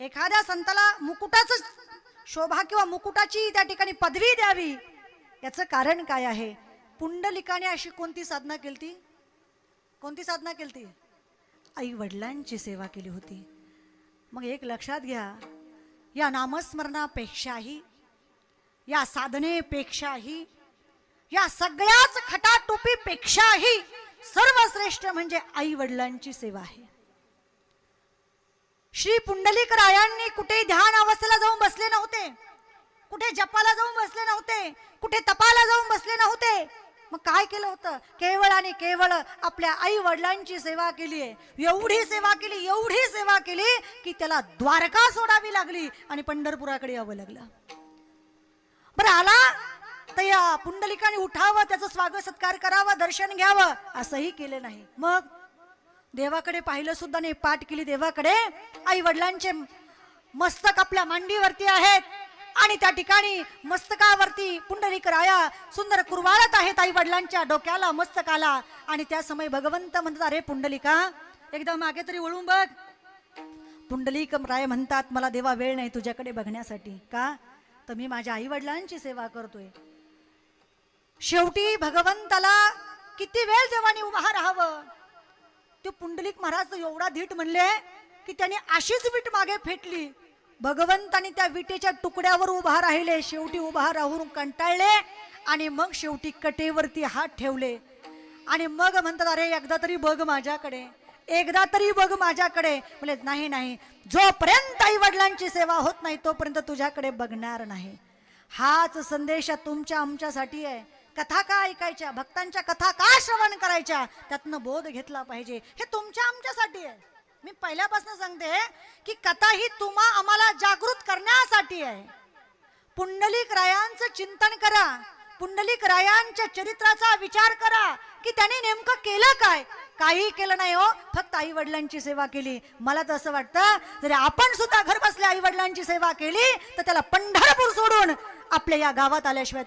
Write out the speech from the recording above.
एखाद्या संताला मुकुटाचं शोभा किंवा मुकुटाची त्या ठिकाणी पदवी द्यावी, याचं कारण काय आहे? पुंडलिकाने अशी कोणती साधना केली? कोणती साधना केली? आई वडिलांची सेवा केली होती. मग एक लक्षात घ्या, या नामस्मरणापेक्षाही, या साधनेपेक्षाही, या सगळ्याच खटाटोपीपेक्षाही सर्वश्रेष्ठ म्हणजे आई वडिलांची सेवा आहे. श्री पुंडलिक रायांनी कुठे ध्यान अवस्थेला जाऊन बसले नव्हते, कुठे जपाला जाऊन बसले नव्हते, कुठे तपाला जाऊन बसले नव्हते. मग काय केलं होतं? केवळ आणि केवळ आपल्या आई वडिलांची सेवा केली आहे. एवढी सेवा केली, एवढी सेवा केली की त्याला द्वारका सोडावी लागली आणि पंढरपुराकडे यावं लागलं. बरं आला तर या पुंडलिकाने उठावं, त्याचं स्वागत सत्कार करावं, दर्शन घ्यावं, असंही केलं नाही. मग देवाकडे पाहिलं सुद्धा नाही, पाठ केली देवाकडे. आई वडिलांचे मस्तक आपल्या मांडीवरती आहेत आणि त्या ठिकाणी मस्तकावरती पुंडलिक राया सुंदर कुरवाळत आहेत आई वडिलांच्या डोक्याला, मस्तकाला. आणि त्या समय भगवंत म्हणतात, अरे पुंडलिका एकदा मागे तरी वळून बघ. पुंडलिक राय म्हणतात, मला देवा वेळ नाही तुझ्याकडे बघण्यासाठी. का? तर मी माझ्या आई वडिलांची सेवा करतोय. शेवटी भगवंताला किती वेळ देवानी उभा राहावं? ते पुंडलिक महाराज एवढा धीट म्हणले की त्याने अशीच वीट मागे फेकली. भगवंतानी त्या विटेच्या तुकड्यावर उभा राहिले. शेवटी उभा राहून कंटाळले आणि मग शेवटी कटेवरती हात ठेवले आणि मग म्हणतात, अरे एकदा तरी बघ माझ्याकडे, एकदा तरी बघ माझ्याकडे. म्हणजे नाही नाही, जोपर्यंत आई वडिलांची सेवा होत नाही तोपर्यंत तुझ्याकडे बघणार नाही. हाच संदेश तुमच्या आमच्यासाठी आहे. कथा का ऐकायच्या, भक्तांच्या कथा का श्रवण करायच्या, त्यातनं बोध घेतला पाहिजे. हे तुमच्या आमच्यासाठी आहे. मी पहिल्यापासून सांगते की कथा ही आम्हाला जागृत करण्यासाठी आहे. पुंडलिक रायांचं चिंतन करा, पुंडलिक रायांच्या चरित्राचा विचार करा की त्याने नेमकं केलं काय. काही केलं नाही हो, फक्त आई वडिलांची सेवा केली. मला तर असं वाटतं, जरी आपण सुद्धा घर बसल्या आई वडिलांची सेवा केली तर त्याला पंढरपूर सोडून आपल्या या गावात आल्याशिवाय